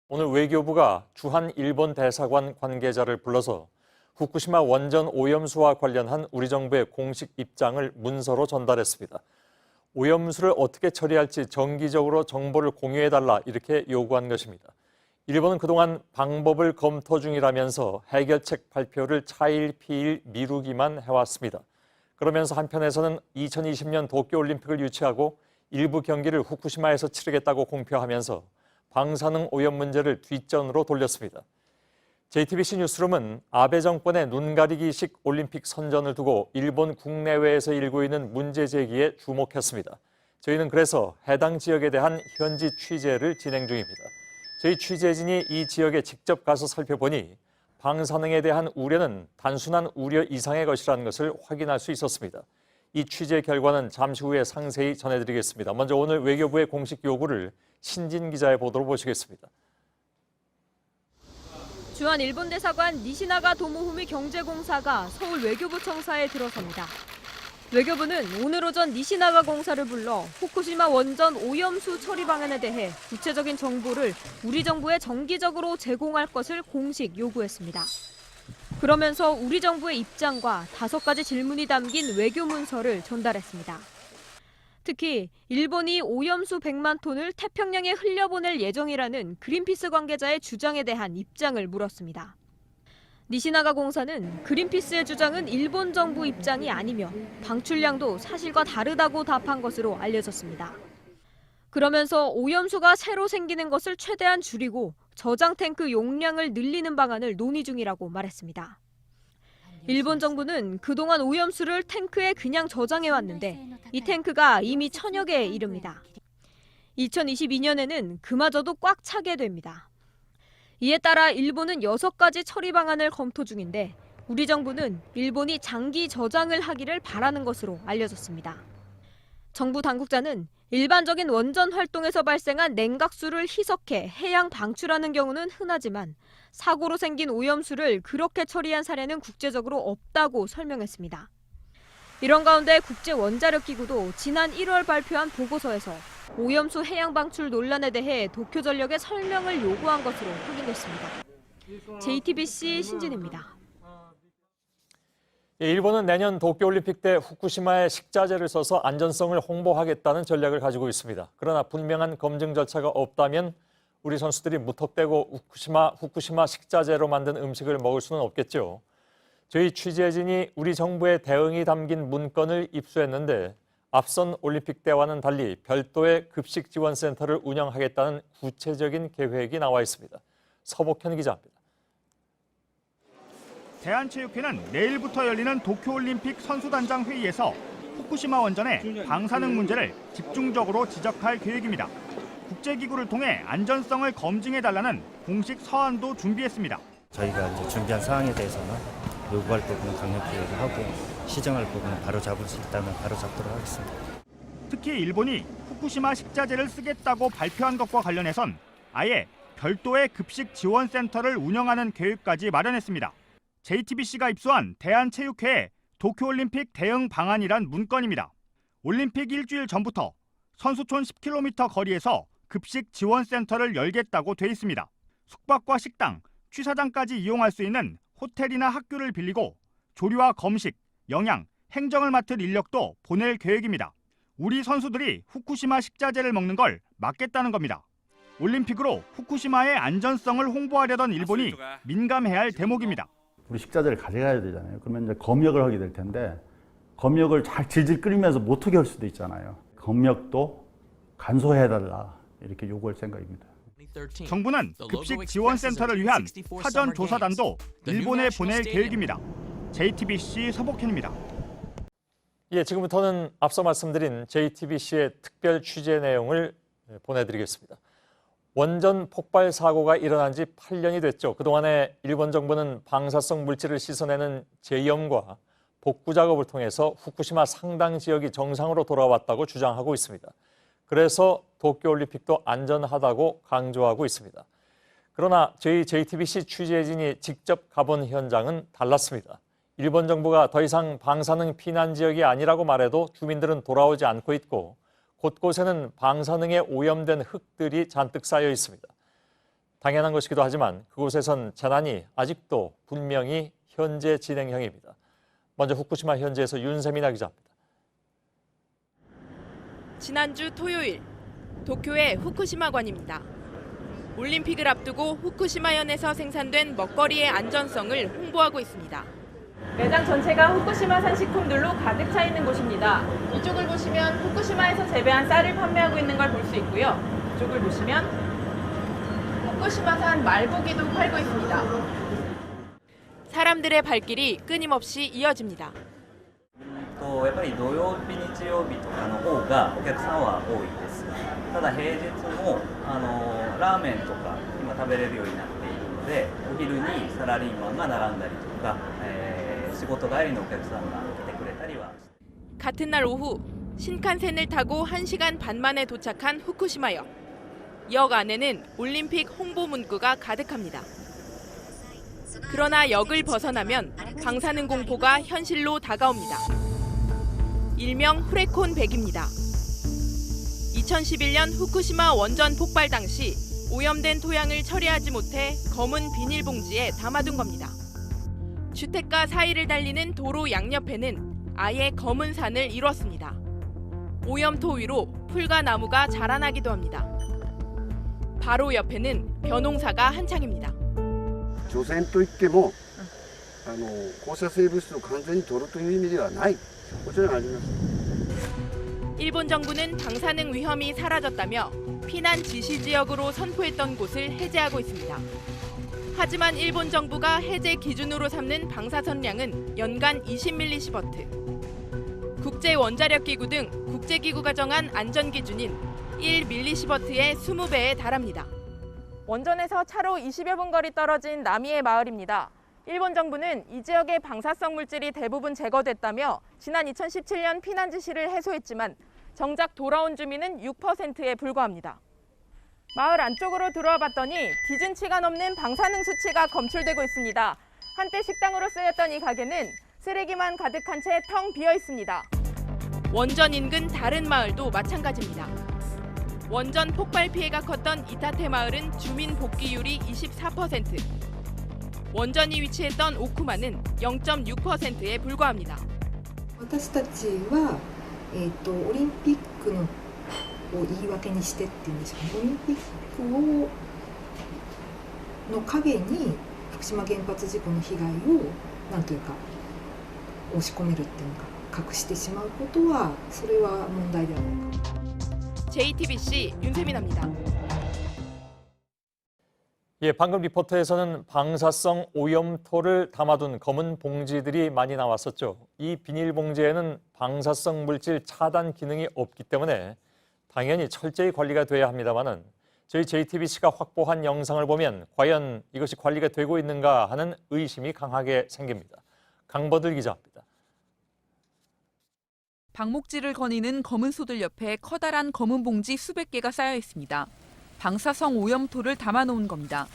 오늘 외교부가 주한 일본 대사관 관계자를 불러서 후쿠시마 원전 오염수와 관련한 우리 정부의 공식 입장을 문서로 전달했습니다. 오염수를 어떻게 처리할지 정기적으로 정보를 공유해달라 이렇게 요구한 것입니다. 일본은 그동안 방법을 검토 중이라면서 해결책 발표를 차일피일 미루기만 해왔습니다. 그러면서 한편에서는 2020년 도쿄올림픽을 유치하고 일부 경기를 후쿠시마에서 치르겠다고 공표하면서 방사능 오염 문제를 뒷전으로 돌렸습니다. JTBC 뉴스룸은 아베 정권의 눈가리기식 올림픽 선전을 두고 일본 국내외에서 일고 있는 문제 제기에 주목했습니다. 저희는 그래서 해당 지역에 대한 현지 취재를 진행 중입니다. 저희 취재진이 이 지역에 직접 가서 살펴보니 방사능에 대한 우려는 단순한 우려 이상의 것이라는 것을 확인할 수 있었습니다. 이 취재 결과는 잠시 후에 상세히 전해드리겠습니다. 먼저 오늘 외교부의 공식 요구를 신진 기자의 보도로 보시겠습니다. 주한 일본 대사관 니시나가 도모후미 경제공사가 서울 외교부 청사에 들어섭니다. 외교부는 오늘 오전 니시나가 공사를 불러 후쿠시마 원전 오염수 처리 방안에 대해 구체적인 정보를 우리 정부에 정기적으로 제공할 것을 공식 요구했습니다. 그러면서 우리 정부의 입장과 5가지 질문이 담긴 외교 문서를 전달했습니다. 특히 일본이 오염수 100만 톤을 태평양에 흘려보낼 예정이라는 그린피스 관계자의 주장에 대한 입장을 물었습니다. 니시나가 공사는 그린피스의 주장은 일본 정부 입장이 아니며 방출량도 사실과 다르다고 답한 것으로 알려졌습니다. 그러면서 오염수가 새로 생기는 것을 최대한 줄이고 저장 탱크 용량을 늘리는 방안을 논의 중이라고 말했습니다. 일본 정부는 그동안 오염수를 탱크에 그냥 저장해왔는데 이 탱크가 이미 1000여 개에 이릅니다. 2022년에는 그마저도 꽉 차게 됩니다. 이에 따라 일본은 6가지 처리 방안을 검토 중인데 우리 정부는 일본이 장기 저장을 하기를 바라는 것으로 알려졌습니다. 정부 당국자는 일반적인 원전 활동에서 발생한 냉각수를 희석해 해양 방출하는 경우는 흔하지만 사고로 생긴 오염수를 그렇게 처리한 사례는 국제적으로 없다고 설명했습니다. 이런 가운데 국제원자력기구도 지난 1월 발표한 보고서에서 오염수 해양 방출 논란에 대해 도쿄전력에 설명을 요구한 것으로 확인됐습니다. JTBC 신진입니다. 일본은 내년 도쿄올림픽 때 후쿠시마에 식자재를 써서 안전성을 홍보하겠다는 전략을 가지고 있습니다. 그러나 분명한 검증 절차가 없다면 우리 선수들이 무턱대고 후쿠시마 식자재로 만든 음식을 먹을 수는 없겠죠. 저희 취재진이 우리 정부의 대응이 담긴 문건을 입수했는데 앞선 올림픽 때와는 달리 별도의 급식 지원센터를 운영하겠다는 구체적인 계획이 나와 있습니다. 서복현 기자입니다. 대한체육회는 내일부터 열리는 도쿄올림픽 선수단장 회의에서 후쿠시마 원전의 방사능 문제를 집중적으로 지적할 계획입니다. 국제기구를 통해 안전성을 검증해달라는 공식 서한도 준비했습니다. 저희가 이제 준비한 사항에 대해서는 요구할 부분은 강력히 요구하고 시정할 부분은 바로 잡을 수 있다면 바로 잡도록 하겠습니다. 특히 일본이 후쿠시마 식자재를 쓰겠다고 발표한 것과 관련해선 아예 별도의 급식 지원센터를 운영하는 계획까지 마련했습니다. JTBC가 입수한 대한체육회의 도쿄올림픽 대응 방안이란 문건입니다. 올림픽 일주일 전부터 선수촌 10km 거리에서 급식 지원센터를 열겠다고 돼 있습니다. 숙박과 식당, 취사장까지 이용할 수 있는 호텔이나 학교를 빌리고 조리와 검식, 영양, 행정을 맡을 인력도 보낼 계획입니다. 우리 선수들이 후쿠시마 식자재를 먹는 걸 막겠다는 겁니다. 올림픽으로 후쿠시마의 안전성을 홍보하려던 일본이 민감해야 할 대목입니다. 우리 식자재를 가져가야 되잖아요. 그러면 이제 검역을 하게 될 텐데 검역을 잘 질질 끓이면서 못하게 할 수도 있잖아요. 검역도 간소해달라 이렇게 요구할 생각입니다. 정부는 급식 지원센터를 위한 사전 조사단도 일본에 보낼 계획입니다. JTBC 서복현입니다. 예, 지금부터는 앞서 말씀드린 JTBC의 특별 취재 내용을 보내드리겠습니다. 원전 폭발 사고가 일어난 지 8년이 됐죠. 그동안에 일본 정부는 방사성 물질을 씻어내는 재염과 복구 작업을 통해서 후쿠시마 상당 지역이 정상으로 돌아왔다고 주장하고 있습니다. 그래서 도쿄올림픽도 안전하다고 강조하고 있습니다. 그러나 저희 JTBC 취재진이 직접 가본 현장은 달랐습니다. 일본 정부가 더 이상 방사능 피난 지역이 아니라고 말해도 주민들은 돌아오지 않고 있고 곳곳에는 방사능에 오염된 흙들이 잔뜩 쌓여 있습니다. 당연한 것이기도 하지만 그곳에선 재난이 아직도 분명히 현재 진행형입니다. 먼저 후쿠시마 현지에서 윤세민아 기자입니다. 지난주 토요일 도쿄의 후쿠시마관입니다. 올림픽을 앞두고 후쿠시마현에서 생산된 먹거리의 안전성을 홍보하고 있습니다. 매장 전체가 후쿠시마 산식품들로 가득 차 있는 곳입니다. 이쪽을 보시면 후쿠시마에서 재배한 쌀을 판매하고 있는 걸 볼 수 있고요. 이쪽을 보시면 후쿠시마산 말고기도 팔고 있습니다. 사람들의 발길이 끊임없이 이어집니다. やっぱり土曜日日曜日とかの方がお客さんは多いです。ただ平日もラーメンとか今食べれるようになっているので、お昼にサラリーマンが並んだりとか、仕事帰りのお客さんが来てくれたりは。 같은 날 오후 신칸센을 타고 1시간 반 만에 도착한 후쿠시마역. 역 안에는 올림픽 홍보 문구가 가득합니다. 그러나 역을 벗어나면 방사능 공포가 현실로 다가옵니다. 일명 후레콘 100입니다. 2011년 후쿠시마 원전 폭발 당시 오염된 토양을 처리하지 못해 검은 비닐봉지에 담아둔 겁니다. 주택가 사이를 달리는 도로 양옆에는 아예 검은 산을 이뤘습니다. 오염토 위로 풀과 나무가 자라나기도 합니다. 바로 옆에는 벼농사가 한창입니다. 除染といっても放射性物質を完全に取るという意味ではない。こちらがあります。 일본 정부는 방사능 위험이 사라졌다며 피난 지시 지역으로 선포했던 곳을 해제하고 있습니다. 하지만 일본 정부가 해제 기준으로 삼는 방사선량은 연간 20mSv. 국제원자력기구 등 국제기구가 정한 안전기준인 1mSv의 20배에 달합니다. 원전에서 차로 20여 분 거리 떨어진 나미에 마을입니다. 일본 정부는 이 지역의 방사성 물질이 대부분 제거됐다며 지난 2017년 피난 지시를 해소했지만 정작 돌아온 주민은 6%에 불과합니다. 마을 안쪽으로 들어와 봤더니 기준치가 넘는 방사능 수치가 검출되고 있습니다. 한때 식당으로 쓰였던 이 가게는 쓰레기만 가득한 채 텅 비어 있습니다. 원전 인근 다른 마을도 마찬가지입니다. 원전 폭발 피해가 컸던 이타테 마을은 주민 복귀율이 24%. 원전이 위치했던 오쿠마는 0.6%에 불과합니다. 私たちは、オリンピックのを言い訳にしてっていうんでしょうね。オリンピックの陰に福島原発事故の被害をなんというか押し込めるっていうか隠してしまうことはそれは問題ではないか。 JTBC 윤세민입니다. 예, 방금 리포터에서는 방사성 오염토를 담아둔 검은 봉지들이 많이 나왔었죠. 이 비닐봉지에는 방사성 물질 차단 기능이 없기 때문에 당연히 철저히 관리가 돼야 합니다만은 저희 JTBC가 확보한 영상을 보면 과연 이것이 관리가 되고 있는가 하는 의심이 강하게 생깁니다. 강버들 기자입니다. 방목질을 거니는 검은 소들 옆에 커다란 검은 봉지 수백 개가 쌓여 있습니다. 방사성 오염토를 담아놓은 겁니다.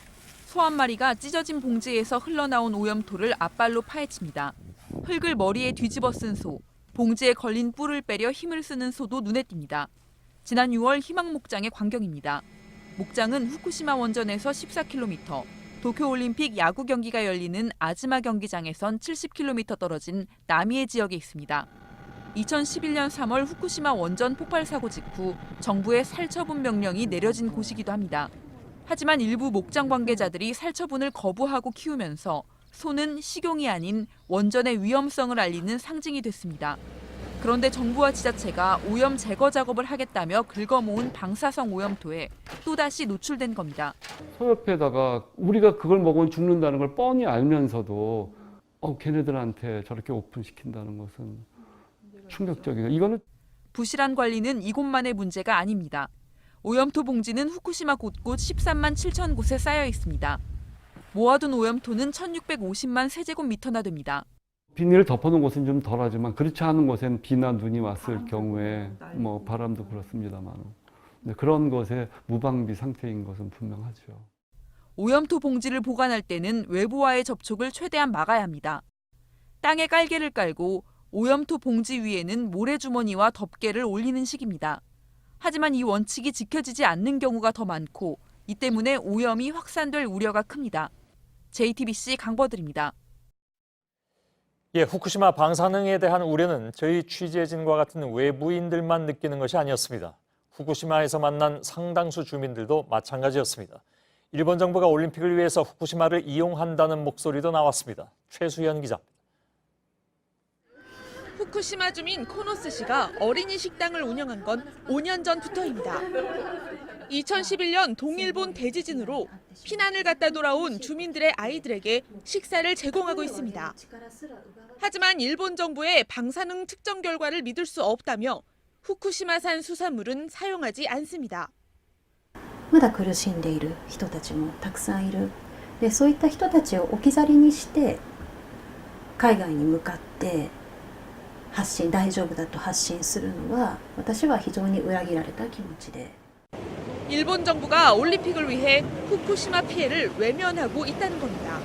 소 한 마리가 찢어진 봉지에서 흘러나온 오염토를 앞발로 파헤칩니다. 흙을 머리에 뒤집어 쓴 소, 봉지에 걸린 뿔을 빼려 힘을 쓰는 소도 눈에 띕니다. 지난 6월 희망 목장의 광경입니다. 목장은 후쿠시마 원전에서 14km, 도쿄올림픽 야구 경기가 열리는 아즈마 경기장에선 70km 떨어진 나미에 지역에 있습니다. 2011년 3월 후쿠시마 원전 폭발 사고 직후 정부의 살처분 명령이 내려진 곳이기도 합니다. 하지만 일부 목장 관계자들이 살처분을 거부하고 키우면서 소는 식용이 아닌 원전의 위험성을 알리는 상징이 됐습니다. 그런데 정부와 지자체가 오염 제거 작업을 하겠다며 긁어모은 방사성 오염토에 또다시 노출된 겁니다. 소 옆에다가 우리가 그걸 먹으면 죽는다는 걸 뻔히 알면서도 걔네들한테 저렇게 오픈시킨다는 것은 충격적이에요. 이거는 부실한 관리는 이곳만의 문제가 아닙니다. 오염토 봉지는 후쿠시마 곳곳 13만 7천 곳에 쌓여 있습니다. 모아둔 오염토는 1,650만 세제곱미터나 됩니다. 비닐을 덮어놓은 곳은 좀 덜하지만 그렇지 않은 곳엔 비나 눈이 왔을 경우에 바람도 그렇습니다만 그런 것에 무방비 상태인 것은 분명하죠. 오염토 봉지를 보관할 때는 외부와의 접촉을 최대한 막아야 합니다. 땅에 깔개를 깔고 오염토 봉지 위에는 모래주머니와 덮개를 올리는 식입니다. 하지만 이 원칙이 지켜지지 않는 경우가 더 많고 이 때문에 오염이 확산될 우려가 큽니다. JTBC 강버들입니다. 예, 후쿠시마 방사능에 대한 우려는 저희 취재진과 같은 외부인들만 느끼는 것이 아니었습니다. 후쿠시마에서 만난 상당수 주민들도 마찬가지였습니다. 일본 정부가 올림픽을 위해서 후쿠시마를 이용한다는 목소리도 나왔습니다. 최수연 기자. 후쿠시마 주민 코노스 씨가 어린이 식당을 운영한 건 5년 전부터입니다. 2011년 동일본 대지진으로 피난을 갔다 돌아온 주민들의 아이들에게 식사를 제공하고 있습니다. 하지만 일본 정부의 방사능 측정 결과를 믿을 수 없다며 후쿠시마산 수산물은 사용하지 않습니다. まだ苦しんでいる人たちもたくさんいる。で、そういった人たちを置き去りにして海外に向かって大丈夫だと発信するのは私は非常に裏切られた気持ちで。 일본 정부가 올림픽을 위해 후쿠시마 피해를 외면하고 있다는 겁니다.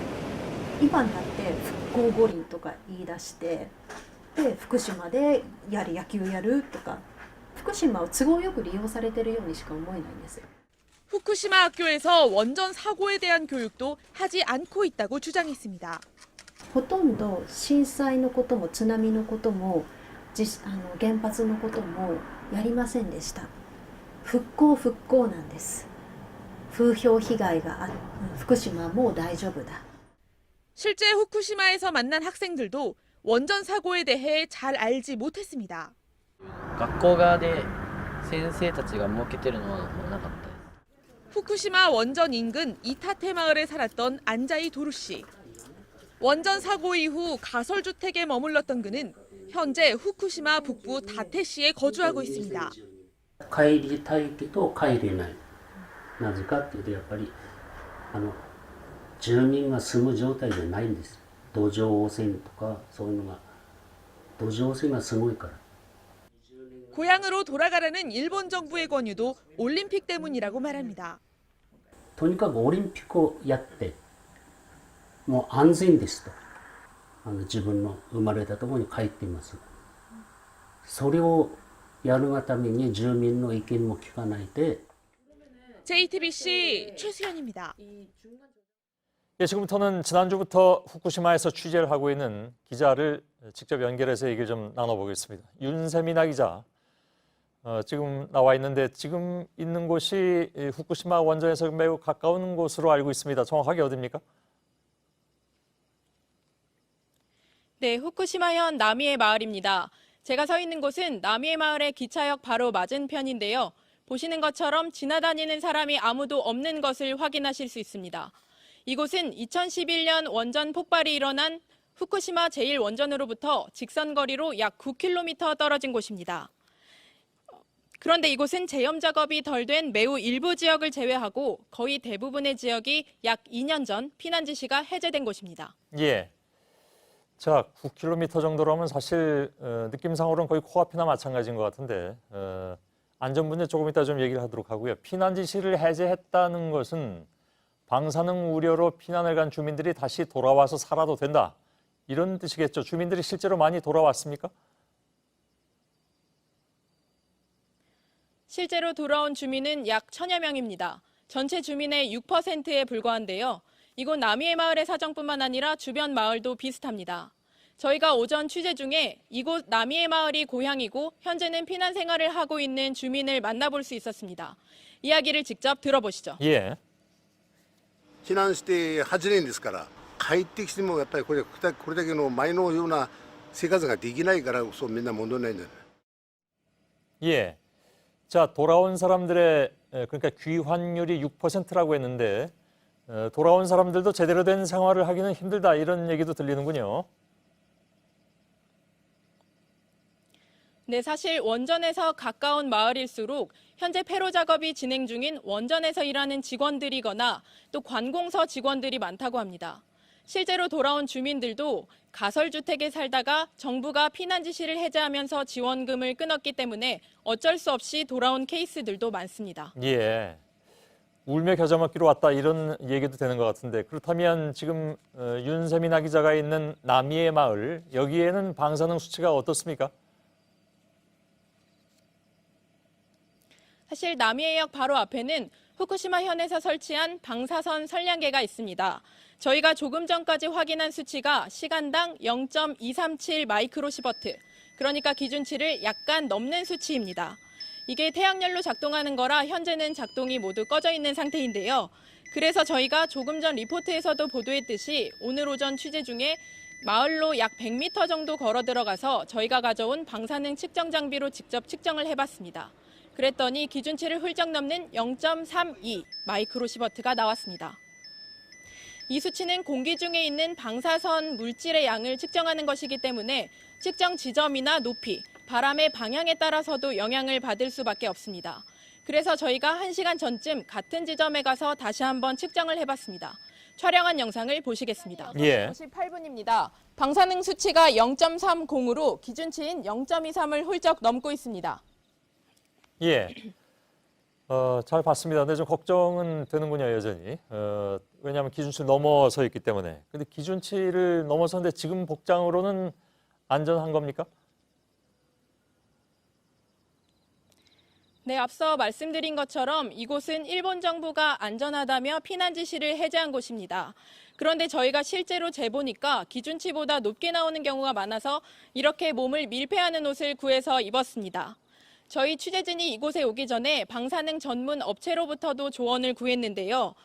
今になって復興五輪とか言い出して、で福島で野球やるとか、福島を都合よく利用されているようにしか思えないんです。 후쿠시마 학교에서 원전 사고에 대한 교육도 하지 않고 있다고 주장했습니다. ほとんど震災のことも津波のことも原発のこともやりませんでした。復興なんです。風評被害がある。福島はもう大丈夫だ。 실제 후쿠시마에서 만난 학생들도 원전 사고에 대해 잘 알지 못했습니다. 学校側で先生たちが設けてるのはなかったです。 후쿠시마 원전 인근 이타테 마을에 살았던 안자이 도루 씨. 원전 사고 이후 가설주택에 머물렀던 그는 현재 후쿠시마 북부 다테시에 거주하고 있습니다. 帰りたいけど帰れない。なぜかっていうとやっぱり住民が住む状態じゃないんです。土壌汚染とかそういうのが土壌汚染がすごいから。 고향으로 돌아가라는 일본 정부의 권유도 올림픽 때문이라고 말합니다. とにかくオリンピックをやってもう安全ですと自分の生まれたところに帰っています。それをやるがために住民の意見も聞かないで JTBC 최수연입니다. 예, 지금부터는 지난주부터 후쿠시마에서 취재를 하고 있는 기자를 직접 연결해서 얘기를 좀 나눠보겠습니다. 윤세민아 기자, 지금 나와 있는데 지금 있는 곳이 후쿠시마 원전에서 매우 가까운 곳으로 알고 있습니다. 정확하게 어디입니까? 네, 후쿠시마현 나미에 마을입니다. 제가 서 있는 곳은 나미에 마을의 기차역 바로 맞은편인데요. 보시는 것처럼 지나다니는 사람이 아무도 없는 것을 확인하실 수 있습니다. 이곳은 2011년 원전 폭발이 일어난 후쿠시마 제1원전으로부터 직선거리로 약 9km 떨어진 곳입니다. 그런데 이곳은 제염 작업이 덜 된 매우 일부 지역을 제외하고 거의 대부분의 지역이 약 2년 전 피난 지시가 해제된 곳입니다. 예. 자, 9km 정도라면 사실 느낌상으로는 거의 코앞이나 마찬가지인 것 같은데 안전 문제 조금 이따 좀 얘기를 하도록 하고요. 피난 지시를 해제했다는 것은 방사능 우려로 피난을 간 주민들이 다시 돌아와서 살아도 된다. 이런 뜻이겠죠. 주민들이 실제로 많이 돌아왔습니까? 실제로 돌아온 주민은 약 1000여 명입니다. 전체 주민의 6%에 불과한데요. 이곳 나미에 마을의 사정뿐만 아니라 주변 마을도 비슷합니다. 저희가 오전 취재 중에 이곳 나미에 마을이 고향이고 현재는 피난 생활을 하고 있는 주민을 만나볼 수 있었습니다. 이야기를 직접 들어보시죠. 예. 避難して8年ですから帰ってきてもやっぱりこれだけの前のような生活ができないからそうみんな戻れないんだよ。 예. 자, 돌아온 사람들의 그러니까 귀환율이 6%라고 했는데 돌아온 사람들도 제대로 된 생활을 하기는 힘들다 이런 얘기도 들리는군요. 네, 사실 원전에서 가까운 마을일수록 현재 폐로 작업이 진행 중인 원전에서 일하는 직원들이거나 또 관공서 직원들이 많다고 합니다. 실제로 돌아온 주민들도 가설주택에 살다가 정부가 피난 지시를 해제하면서 지원금을 끊었기 때문에 어쩔 수 없이 돌아온 케이스들도 많습니다. 예. 울며 겨자 먹기로 왔다 이런 얘기도 되는 것 같은데 그렇다면 지금 윤세민아 기자가 있는 나미에 마을 여기에는 방사능 수치가 어떻습니까? 사실 나미에역 바로 앞에는 후쿠시마 현에서 설치한 방사선 선량계가 있습니다. 저희가 조금 전까지 확인한 수치가 시간당 0.237 마이크로시버트, 그러니까 기준치를 약간 넘는 수치입니다. 이게 태양열로 작동하는 거라 현재는 작동이 모두 꺼져 있는 상태인데요. 그래서 저희가 조금 전 리포트에서도 보도했듯이 오늘 오전 취재 중에 마을로 약 100m 정도 걸어 들어가서 저희가 가져온 방사능 측정 장비로 직접 측정을 해봤습니다. 그랬더니 기준치를 훌쩍 넘는 0.32 마이크로시버트가 나왔습니다. 이 수치는 공기 중에 있는 방사선 물질의 양을 측정하는 것이기 때문에 측정 지점이나 높이, 바람의 방향에 따라서도 영향을 받을 수밖에 없습니다. 그래서 저희가 1시간 전쯤 같은 지점에 가서 다시 한번 측정을 해봤습니다. 촬영한 영상을 보시겠습니다. 예. 58분입니다. 방사능 수치가 0.30으로 기준치인 0.23을 훌쩍 넘고 있습니다. 예. 잘 봤습니다. 근데 좀 걱정은 되는군요, 여전히. 왜냐하면 기준치를 넘어서 있기 때문에. 근데 기준치를 넘어섰는데 지금 복장으로는 안전한 겁니까? 네, 앞서 말씀드린 것처럼 이곳은 일본 정부가 안전하다며 피난 지시를 해제한 곳입니다. 그런데 저희가 실제로 재보니까 기준치보다 높게 나오는 경우가 많아서 이렇게 몸을 밀폐하는 옷을 구해서 입었습니다. 저희 취재진이 이곳에 오기 전에 방사능 전문 업체로부터도 조언을 구했는데요.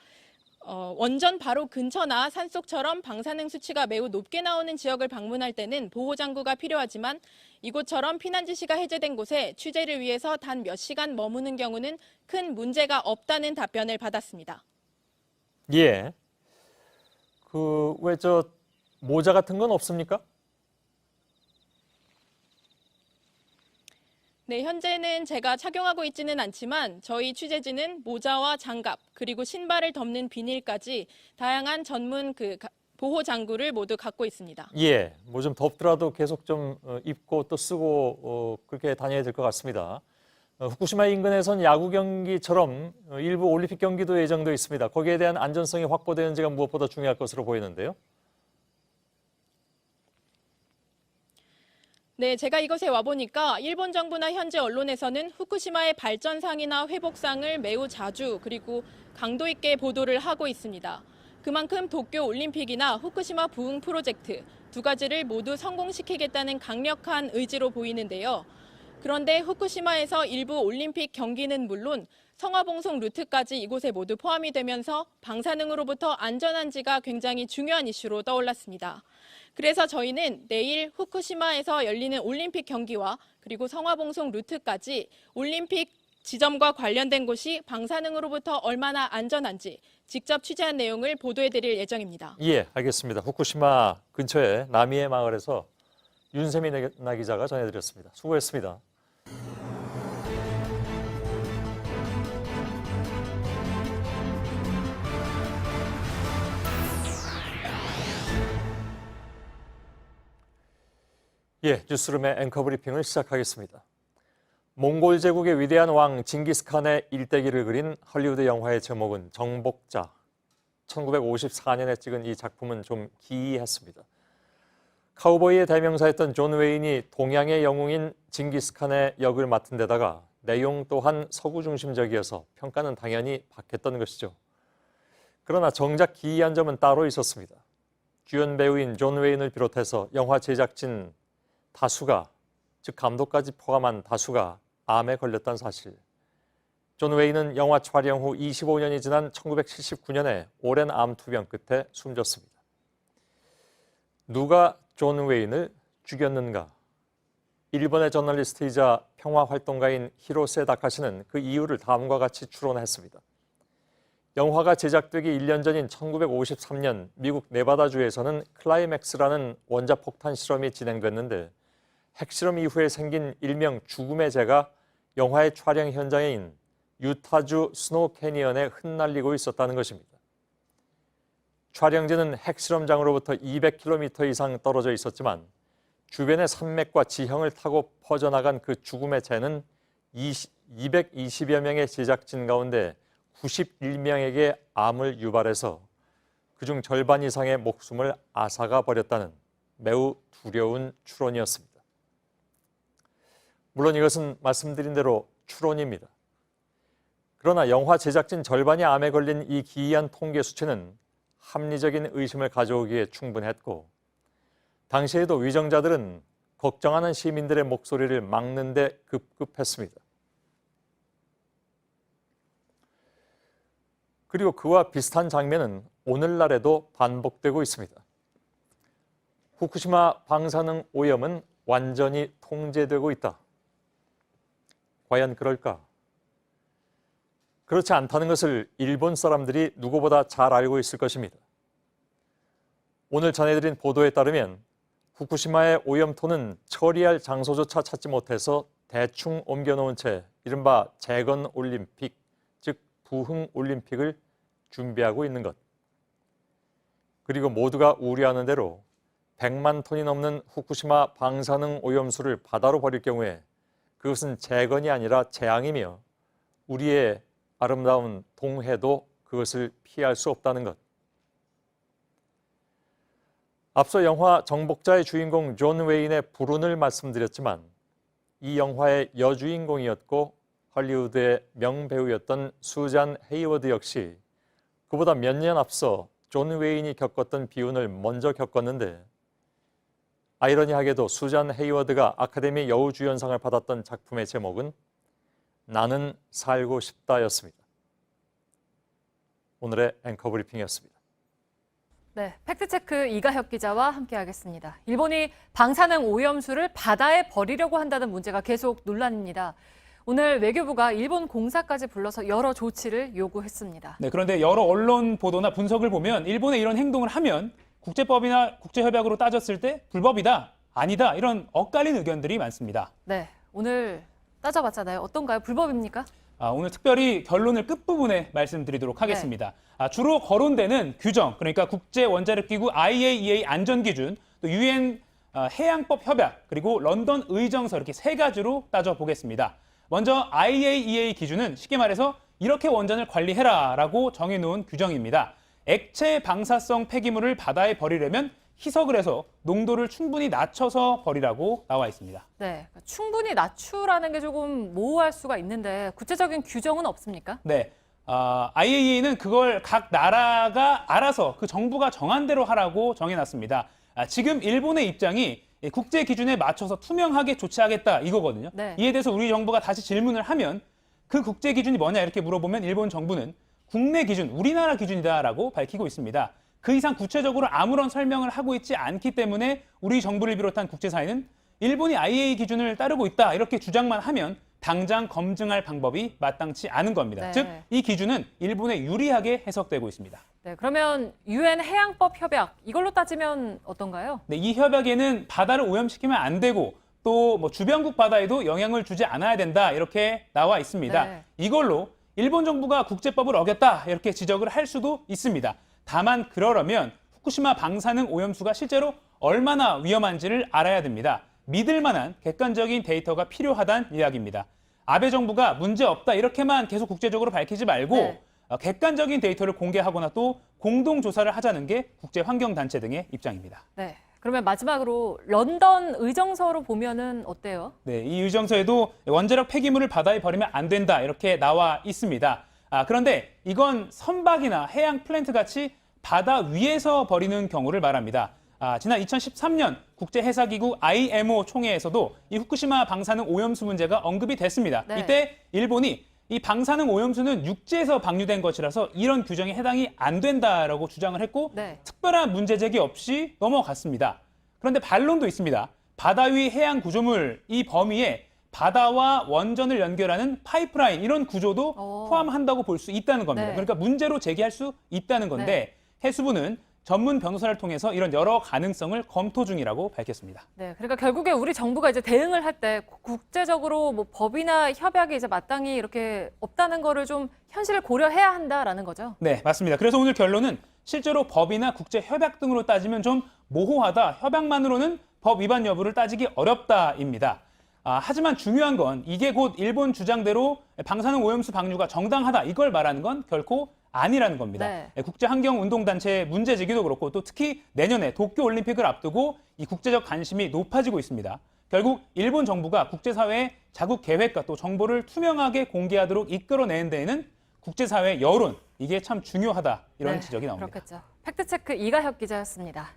원전 바로 근처나 산속처럼 방사능 수치가 매우 높게 나오는 지역을 방문할 때는 보호장구가 필요하지만 이곳처럼 피난 지시가 해제된 곳에 취재를 위해서 단 몇 시간 머무는 경우는 큰 문제가 없다는 답변을 받았습니다. 예. 왜 모자 같은 건 없습니까? 네, 현재는 제가 착용하고 있지는 않지만 저희 취재진은 모자와 장갑 그리고 신발을 덮는 비닐까지 다양한 전문 보호 장구를 모두 갖고 있습니다. 예. 뭐 좀 덥더라도 계속 좀 입고 또 쓰고 그렇게 다녀야 될 것 같습니다. 후쿠시마 인근에선 야구 경기처럼 일부 올림픽 경기도 예정돼 있습니다. 거기에 대한 안전성이 확보되는지가 무엇보다 중요할 것으로 보이는데요. 네, 제가 이곳에 와보니까 일본 정부나 현재 언론에서는 후쿠시마의 발전상이나 회복상을 매우 자주 그리고 강도 있게 보도를 하고 있습니다. 그만큼 도쿄 올림픽이나 후쿠시마 부흥 프로젝트 두 가지를 모두 성공시키겠다는 강력한 의지로 보이는데요. 그런데 후쿠시마에서 일부 올림픽 경기는 물론 성화봉송 루트까지 이곳에 모두 포함이 되면서 방사능으로부터 안전한지가 굉장히 중요한 이슈로 떠올랐습니다. 그래서 저희는 내일 후쿠시마에서 열리는 올림픽 경기와 그리고 성화봉송 루트까지 올림픽 지점과 관련된 곳이 방사능으로부터 얼마나 안전한지 직접 취재한 내용을 보도해드릴 예정입니다. 예, 알겠습니다. 후쿠시마 근처의 나미에 마을에서 윤세민나 기자가 전해드렸습니다. 수고했습니다. 예, 뉴스룸의 앵커 브리핑을 시작하겠습니다. 몽골 제국의 위대한 왕 징기스칸의 일대기를 그린 헐리우드 영화의 제목은 정복자. 1954년에 찍은 이 작품은 좀 기이했습니다. 카우보이의 대명사였던 존 웨인이 동양의 영웅인 징기스칸의 역을 맡은 데다가 내용 또한 서구 중심적이어서 평가는 당연히 받겠던 것이죠. 그러나 정작 기이한 점은 따로 있었습니다. 주연 배우인 존 웨인을 비롯해서 영화 제작진 다수가, 즉 감독까지 포함한 다수가 암에 걸렸다는 사실. 존 웨인은 영화 촬영 후 25년이 지난 1979년에 오랜 암 투병 끝에 숨졌습니다. 누가 존 웨인을 죽였는가? 일본의 저널리스트이자 평화활동가인 히로세 다카시는 그 이유를 다음과 같이 추론했습니다. 영화가 제작되기 1년 전인 1953년 미국 네바다주에서는 클라이맥스라는 원자폭탄 실험이 진행됐는데 핵실험 이후에 생긴 일명 죽음의 재가 영화의 촬영 현장인 유타주 스노우 캐니언에 흩날리고 있었다는 것입니다. 촬영지는 핵실험장으로부터 200km 이상 떨어져 있었지만 주변의 산맥과 지형을 타고 퍼져나간 그 죽음의 재는 220여 명의 제작진 가운데 91명에게 암을 유발해서 그중 절반 이상의 목숨을 앗아가 버렸다는 매우 두려운 추론이었습니다. 물론 이것은 말씀드린 대로 추론입니다. 그러나 영화 제작진 절반이 암에 걸린 이 기이한 통계 수치는 합리적인 의심을 가져오기에 충분했고 당시에도 위정자들은 걱정하는 시민들의 목소리를 막는 데 급급했습니다. 그리고 그와 비슷한 장면은 오늘날에도 반복되고 있습니다. 후쿠시마 방사능 오염은 완전히 통제되고 있다. 과연 그럴까? 그렇지 않다는 것을 일본 사람들이 누구보다 잘 알고 있을 것입니다. 오늘 전해드린 보도에 따르면 후쿠시마의 오염토는 처리할 장소조차 찾지 못해서 대충 옮겨놓은 채 이른바 재건 올림픽, 즉 부흥 올림픽을 준비하고 있는 것. 그리고 모두가 우려하는 대로 100만 톤이 넘는 후쿠시마 방사능 오염수를 바다로 버릴 경우에 그것은 재건이 아니라 재앙이며 우리의 아름다운 동해도 그것을 피할 수 없다는 것. 앞서 영화 정복자의 주인공 존 웨인의 불운을 말씀드렸지만 이 영화의 여주인공이었고 헐리우드의 명배우였던 수잔 헤이워드 역시 그보다 몇 년 앞서 존 웨인이 겪었던 비운을 먼저 겪었는데 아이러니하게도 수잔 헤이워드가 아카데미 여우주연상을 받았던 작품의 제목은 나는 살고 싶다였습니다. 오늘의 앵커 브리핑이었습니다. 네, 팩트체크 이가혁 기자와 함께하겠습니다. 일본이 방사능 오염수를 바다에 버리려고 한다는 문제가 계속 논란입니다. 오늘 외교부가 일본 공사까지 불러서 여러 조치를 요구했습니다. 네, 그런데 여러 언론 보도나 분석을 보면 일본의 이런 행동을 하면 국제법이나 국제협약으로 따졌을 때 불법이다, 아니다 이런 엇갈린 의견들이 많습니다. 네, 오늘 따져봤잖아요. 어떤가요? 불법입니까? 오늘 특별히 결론을 끝부분에 말씀드리도록 하겠습니다. 주로 거론되는 규정, 그러니까 국제원자력기구 IAEA 안전기준, 또 UN 해양법 협약, 그리고 런던 의정서 이렇게 세 가지로 따져보겠습니다. 먼저 IAEA 기준은 쉽게 말해서 이렇게 원전을 관리해라라고 정해놓은 규정입니다. 액체 방사성 폐기물을 바다에 버리려면 희석을 해서 농도를 충분히 낮춰서 버리라고 나와 있습니다. 네, 충분히 낮추라는 게 조금 모호할 수가 있는데 구체적인 규정은 없습니까? 네, IAEA는 그걸 각 나라가 알아서 그 정부가 정한 대로 하라고 정해놨습니다. 지금 일본의 입장이 국제 기준에 맞춰서 투명하게 조치하겠다 이거거든요. 네. 이에 대해서 우리 정부가 다시 질문을 하면 그 국제 기준이 뭐냐 이렇게 물어보면 일본 정부는 국내 기준, 우리나라 기준이다라고 밝히고 있습니다. 그 이상 구체적으로 아무런 설명을 하고 있지 않기 때문에 우리 정부를 비롯한 국제사회는 일본이 IAEA 기준을 따르고 있다 이렇게 주장만 하면 당장 검증할 방법이 마땅치 않은 겁니다. 네. 즉, 이 기준은 일본에 유리하게 해석되고 있습니다. 네, 그러면 UN 해양법 협약 이걸로 따지면 어떤가요? 네, 이 협약에는 바다를 오염시키면 안 되고 또 뭐 주변국 바다에도 영향을 주지 않아야 된다 이렇게 나와 있습니다. 네. 이걸로 일본 정부가 국제법을 어겼다 이렇게 지적을 할 수도 있습니다. 다만 그러려면 후쿠시마 방사능 오염수가 실제로 얼마나 위험한지를 알아야 됩니다. 믿을 만한 객관적인 데이터가 필요하다는 이야기입니다. 아베 정부가 문제 없다 이렇게만 계속 국제적으로 밝히지 말고 네. 객관적인 데이터를 공개하거나 또 공동조사를 하자는 게 국제환경단체 등의 입장입니다. 네, 그러면 마지막으로 런던 의정서로 보면은 어때요? 네, 이 의정서에도 원자력 폐기물을 바다에 버리면 안 된다 이렇게 나와 있습니다. 그런데 이건 선박이나 해양 플랜트 같이 바다 위에서 버리는 경우를 말합니다. 지난 2013년 국제해사기구 IMO 총회에서도 이 후쿠시마 방사능 오염수 문제가 언급이 됐습니다. 네. 이때 일본이 이 방사능 오염수는 육지에서 방류된 것이라서 이런 규정에 해당이 안 된다라고 주장을 했고 네. 특별한 문제 제기 없이 넘어갔습니다. 그런데 반론도 있습니다. 바다 위 해양 구조물 이 범위에 바다와 원전을 연결하는 파이프라인 이런 구조도 포함한다고 볼 수 있다는 겁니다. 네. 그러니까 문제로 제기할 수 있다는 건데 해수부는 전문 변호사를 통해서 이런 여러 가능성을 검토 중이라고 밝혔습니다. 네, 그러니까 결국에 우리 정부가 이제 대응을 할 때 국제적으로 뭐 법이나 협약이 이제 마땅히 이렇게 없다는 거를 좀 현실을 고려해야 한다라는 거죠. 네, 맞습니다. 그래서 오늘 결론은 실제로 법이나 국제협약 등으로 따지면 좀 모호하다, 협약만으로는 법 위반 여부를 따지기 어렵다입니다. 하지만 중요한 건 이게 곧 일본 주장대로 방사능 오염수 방류가 정당하다 이걸 말하는 건 결코 아니라는 겁니다. 네. 국제환경운동단체의 문제제기도 그렇고 또 특히 내년에 도쿄올림픽을 앞두고 이 국제적 관심이 높아지고 있습니다. 결국 일본 정부가 국제사회의 자국 계획과 또 정보를 투명하게 공개하도록 이끌어내는 데에는 국제사회 여론, 이게 참 중요하다 이런 지적이 나옵니다. 그렇겠죠. 팩트체크 이가혁 기자였습니다.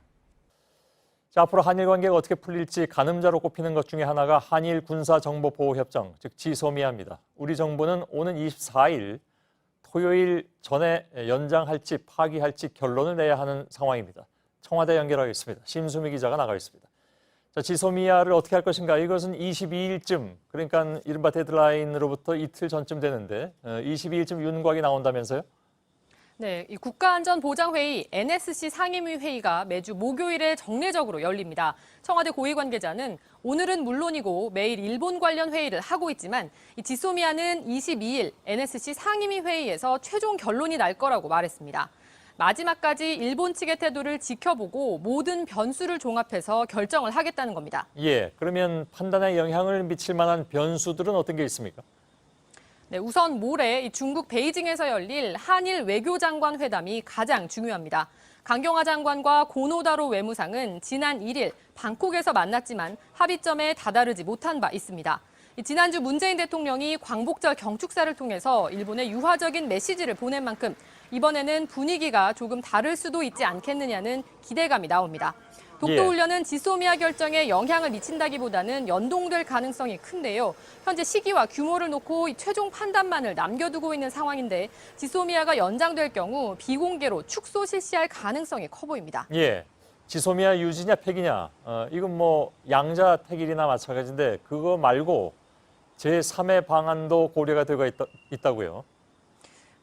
자, 앞으로 한일 관계가 어떻게 풀릴지 가늠자로 꼽히는 것 중에 하나가 한일 군사정보보호협정, 즉 지소미아입니다. 우리 정부는 오는 24일 토요일 전에 연장할지 파기할지 결론을 내야 하는 상황입니다. 청와대 연결하겠습니다. 심수미 기자가 나가 있습니다. 자, 지소미아를 어떻게 할 것인가? 이것은 22일쯤, 그러니까 이른바 데드라인으로부터 이틀 전쯤 되는데 22일쯤 윤곽이 나온다면서요? 네, 이 국가안전보장회의 NSC 상임위 회의가 매주 목요일에 정례적으로 열립니다. 청와대 고위 관계자는 오늘은 물론이고 매일 일본 관련 회의를 하고 있지만 이 지소미아는 22일 NSC 상임위 회의에서 최종 결론이 날 거라고 말했습니다. 마지막까지 일본 측의 태도를 지켜보고 모든 변수를 종합해서 결정을 하겠다는 겁니다. 예, 그러면 판단에 영향을 미칠 만한 변수들은 어떤 게 있습니까? 네, 우선 모레 중국 베이징에서 열릴 한일 외교장관 회담이 가장 중요합니다. 강경화 장관과 고노다로 외무상은 지난 1일 방콕에서 만났지만 합의점에 다다르지 못한 바 있습니다. 지난주 문재인 대통령이 광복절 경축사를 통해서 일본에 유화적인 메시지를 보낸 만큼 이번에는 분위기가 조금 다를 수도 있지 않겠느냐는 기대감이 나옵니다. 독도훈련은 지소미아 결정에 영향을 미친다기보다는 연동될 가능성이 큰데요. 현재 시기와 규모를 놓고 최종 판단만을 남겨두고 있는 상황인데 지소미아가 연장될 경우 비공개로 축소 실시할 가능성이 커 보입니다. 예, 지소미아 유지냐 폐기냐, 이건 뭐 양자택일이나 마찬가지인데 그거 말고 제3의 방안도 고려가 되고 있다고요.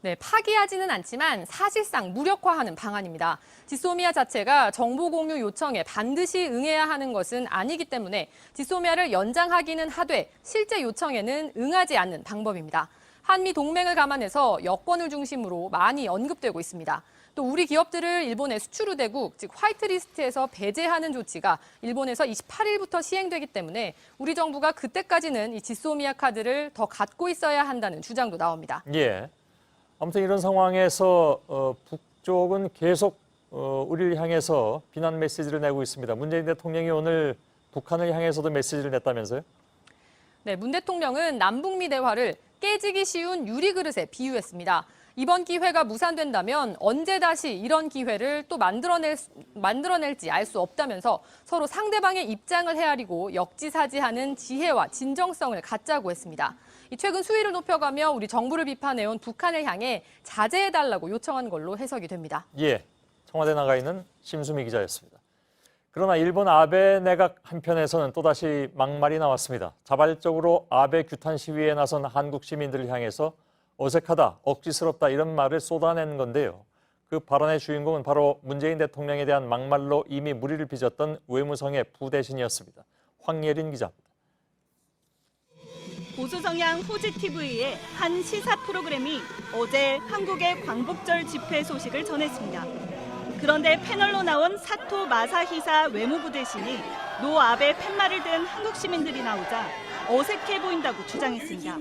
네, 파기하지는 않지만 사실상 무력화하는 방안입니다. 지소미아 자체가 정보 공유 요청에 반드시 응해야 하는 것은 아니기 때문에 지소미아를 연장하기는 하되 실제 요청에는 응하지 않는 방법입니다. 한미 동맹을 감안해서 여권을 중심으로 많이 언급되고 있습니다. 또 우리 기업들을 일본의 수출우대국, 즉 화이트리스트에서 배제하는 조치가 일본에서 28일부터 시행되기 때문에 우리 정부가 그때까지는 이 지소미아 카드를 더 갖고 있어야 한다는 주장도 나옵니다. 예. 아무튼 이런 상황에서 북쪽은 계속 우리를 향해서 비난 메시지를 내고 있습니다. 문재인 대통령이 오늘 북한을 향해서도 메시지를 냈다면서요? 네, 문 대통령은 남북미 대화를 깨지기 쉬운 유리그릇에 비유했습니다. 이번 기회가 무산된다면 언제 다시 이런 기회를 또 만들어낼지 알 수 없다면서 서로 상대방의 입장을 헤아리고 역지사지하는 지혜와 진정성을 갖자고 했습니다. 최근 수위를 높여가며 우리 정부를 비판해온 북한을 향해 자제해달라고 요청한 걸로 해석이 됩니다. 예, 청와대 나가 있는 심수미 기자였습니다. 그러나 일본 아베 내각 한편에서는 또다시 막말이 나왔습니다. 자발적으로 아베 규탄 시위에 나선 한국 시민들을 향해서 어색하다, 억지스럽다 이런 말을 쏟아낸 건데요. 그 발언의 주인공은 바로 문재인 대통령에 대한 막말로 이미 무리를 빚었던 외무성의 부대신이었습니다. 황예린 기자입니다. 보수 성향 후지TV의 한 시사 프로그램이 어제 한국의 광복절 집회 소식을 전했습니다. 그런데 패널로 나온 사토 마사히사 외무부 대신이 노 아베 팻말을 든 한국 시민들이 나오자 어색해 보인다고 주장했습니다.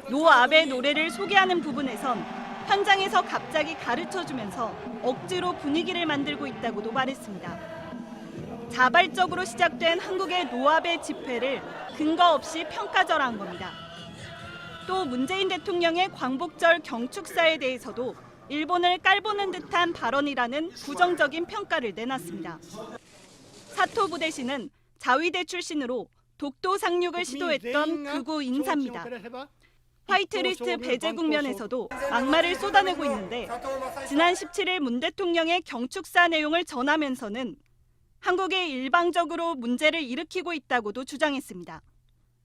노 아베 노래를 소개하는 부분에선 현장에서 갑자기 가르쳐주면서 억지로 분위기를 만들고 있다고도 말했습니다. 자발적으로 시작된 한국의 노 아베 집회를 근거 없이 평가절하한 겁니다. 또 문재인 대통령의 광복절 경축사에 대해서도 일본을 깔보는 듯한 발언이라는 부정적인 평가를 내놨습니다. 사토 부대신은 자위대 출신으로 독도 상륙을 시도했던 극우 인사입니다. 화이트리스트 배제 국면에서도 막말을 쏟아내고 있는데 지난 17일 문 대통령의 경축사 내용을 전하면서는 한국이 일방적으로 문제를 일으키고 있다고도 주장했습니다.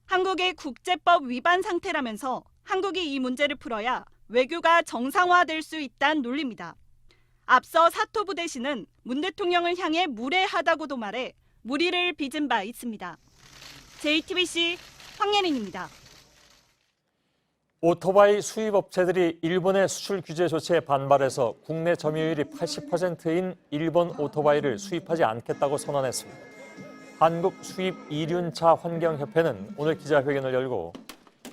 한국의 국제법 위반 상태라면서 한국이 이 문제를 풀어야 외교가 정상화될 수 있다는 논리입니다. 앞서 사토 부대신은 문 대통령을 향해 무례하다고도 말해 무리를 빚은 바 있습니다. JTBC 황예린입니다. 오토바이 수입업체들이 일본의 수출 규제 조치에 반발해서 국내 점유율이 80%인 일본 오토바이를 수입하지 않겠다고 선언했습니다. 한국 수입 이륜차 환경협회는 오늘 기자회견을 열고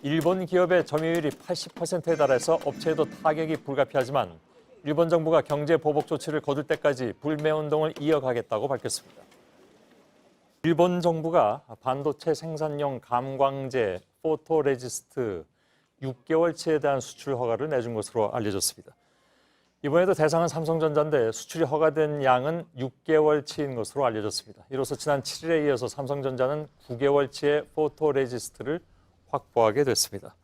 일본 기업의 점유율이 80%에 달해서 업체에도 타격이 불가피하지만 일본 정부가 경제 보복 조치를 거둘 때까지 불매운동을 이어가겠다고 밝혔습니다. 일본 정부가 반도체 생산용 감광제 포토레지스트 6개월치에 대한 수출 허가를 내준 것으로 알려졌습니다. 이번에도 대상은 삼성전자인데 수출이 허가된 양은 6개월치인 것으로 알려졌습니다. 이로써 지난 7일에 이어서 삼성전자는 9개월치의 포토레지스트를 확보하게 됐습니다.